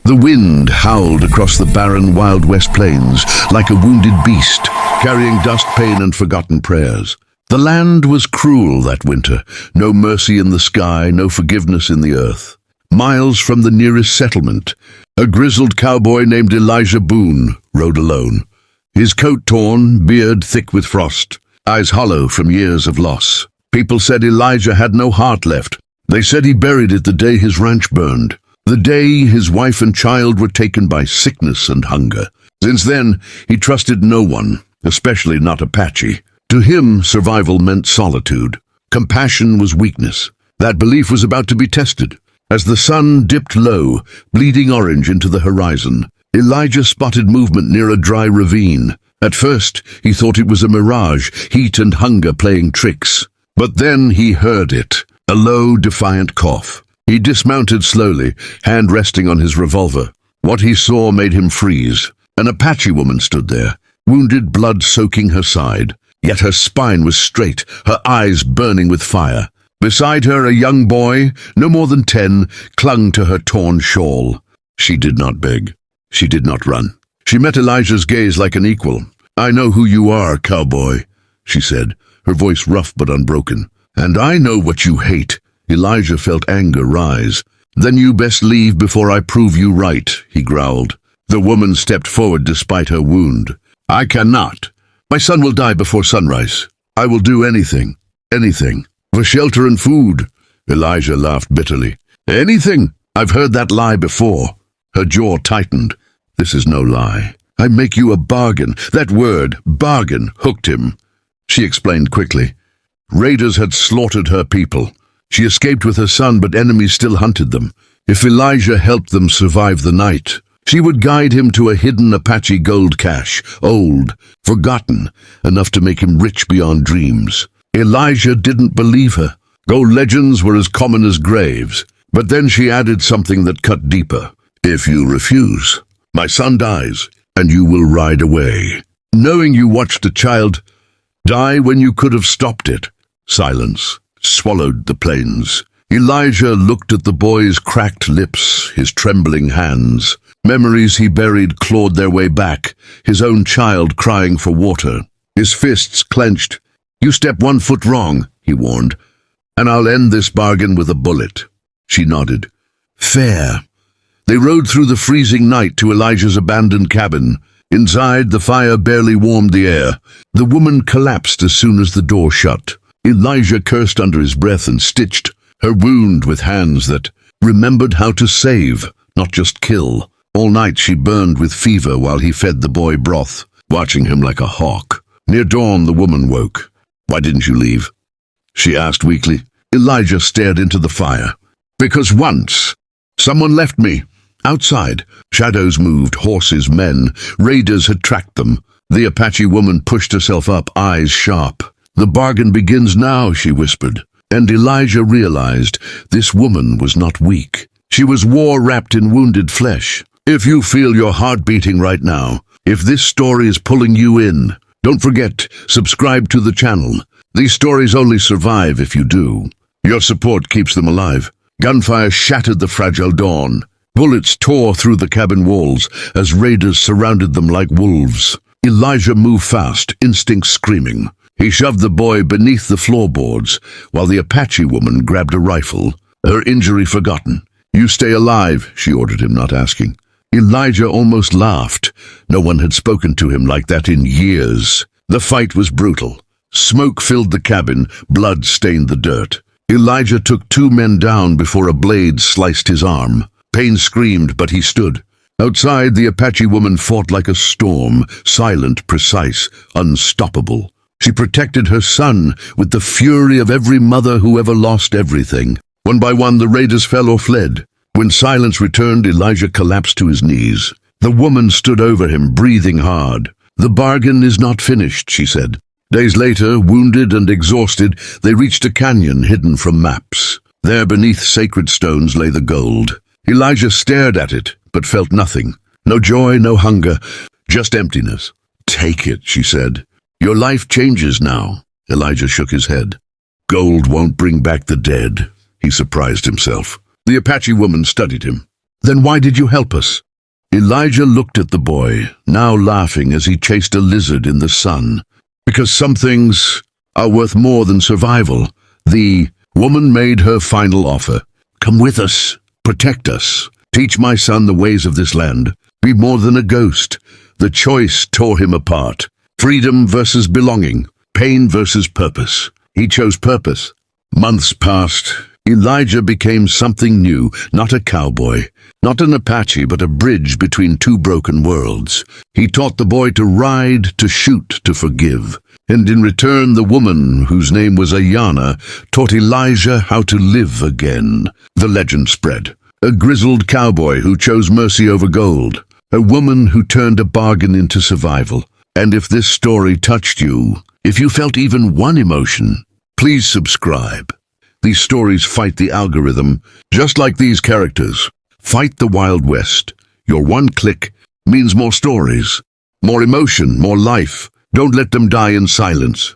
The wind howled across the barren Wild West plains like a wounded beast, carrying dust, pain, and forgotten prayers. The land was cruel that winter, no mercy in the sky, no forgiveness in the earth. Miles from the nearest settlement, a grizzled cowboy named Elijah Boone rode alone. His coat torn, beard thick with frost, eyes hollow from years of loss. People said Elijah had no heart left. They said he buried it the day his ranch burned, the day his wife and child were taken by sickness and hunger. Since then, he trusted no one, especially not Apache. To him, survival meant solitude. Compassion was weakness. That belief was about to be tested. As the sun dipped low, bleeding orange into the horizon, Elijah spotted movement near a dry ravine. At first, he thought it was a mirage, heat and hunger playing tricks. But then he heard it, a low, defiant cough. He dismounted slowly, hand resting on his revolver. What he saw made him freeze. An Apache woman stood there, wounded, blood soaking her side. Yet her spine was straight, her eyes burning with fire. Beside her, a young boy, no more than 10, clung to her torn shawl. She did not beg. She did not run. She met Elijah's gaze like an equal. "I know who you are, cowboy," she said, her voice rough but unbroken. "And I know what you hate." Elijah felt anger rise. "Then you best leave before I prove you right," he growled. The woman stepped forward despite her wound. "I cannot. My son will die before sunrise. I will do anything, for shelter and food." Elijah laughed bitterly. "Anything? I've heard that lie before." Her jaw tightened. "This is no lie. I make you a bargain." That word, bargain, hooked him. She explained quickly. Raiders had slaughtered her people. She escaped with her son, but enemies still hunted them. If Elijah helped them survive the night, she would guide him to a hidden Apache gold cache, old, forgotten, enough to make him rich beyond dreams. Elijah didn't believe her. Gold legends were as common as graves. But then she added something that cut deeper. "If you refuse, my son dies, and you will ride away, knowing you watched a child die when you could have stopped it." Silence swallowed the plains. Elijah looked at the boy's cracked lips, his trembling hands. Memories he buried clawed their way back, his own child crying for water. His fists clenched. "You step 1 foot wrong," he warned, "and I'll end this bargain with a bullet." She nodded. "Fair." They rode through the freezing night to Elijah's abandoned cabin. Inside, the fire barely warmed the air. The woman collapsed as soon as the door shut. Elijah cursed under his breath and stitched her wound with hands that remembered how to save, not just kill. All night she burned with fever while he fed the boy broth, watching him like a hawk. Near dawn, the woman woke. "Why didn't you leave?" she asked weakly. Elijah stared into the fire. "Because once, someone left me. Outside, shadows moved, horses, men. Raiders had tracked them." The Apache woman pushed herself up, eyes sharp. "The bargain begins now," she whispered. And Elijah realized this woman was not weak. She was war wrapped in wounded flesh. If you feel your heart beating right now, if this story is pulling you in, don't forget, subscribe to the channel. These stories only survive if you do. Your support keeps them alive. Gunfire shattered the fragile dawn. Bullets tore through the cabin walls as raiders surrounded them like wolves. Elijah moved fast, instinct screaming. He shoved the boy beneath the floorboards, while the Apache woman grabbed a rifle, her injury forgotten. "You stay alive," she ordered him, not asking. Elijah almost laughed. No one had spoken to him like that in years. The fight was brutal. Smoke filled the cabin, blood stained the dirt. Elijah took 2 men down before a blade sliced his arm. Pain screamed, but he stood. Outside, the Apache woman fought like a storm, silent, precise, unstoppable. She protected her son with the fury of every mother who ever lost everything. One by one, the raiders fell or fled. When silence returned, Elijah collapsed to his knees. The woman stood over him, breathing hard. "The bargain is not finished," she said. Days later, wounded and exhausted, they reached a canyon hidden from maps. There, beneath sacred stones, lay the gold. Elijah stared at it, but felt nothing. No joy, no hunger, just emptiness. "Take it," she said. "Your life changes now." Elijah shook his head. "Gold won't bring back the dead," he surprised himself. The Apache woman studied him. Then why did you help us? Elijah looked at the boy, now laughing as he chased a lizard in the sun. Because some things are worth more than survival. The woman made her final offer. Come with us. Protect us. Teach my son the ways of this land. Be more than a ghost. The choice tore him apart. Freedom versus belonging. Pain versus purpose. He chose purpose. Months passed. Elijah became something new, not a cowboy, not an Apache, but a bridge between two broken worlds. He taught the boy to ride, to shoot, to forgive. And in return, the woman, whose name was Ayana, taught Elijah how to live again. The legend spread. A grizzled cowboy who chose mercy over gold. A woman who turned a bargain into survival. And if this story touched you, if you felt even one emotion, please subscribe. These stories fight the algorithm, just like these characters. Fight the Wild West. Your one click means more stories, more emotion, more life. Don't let them die in silence.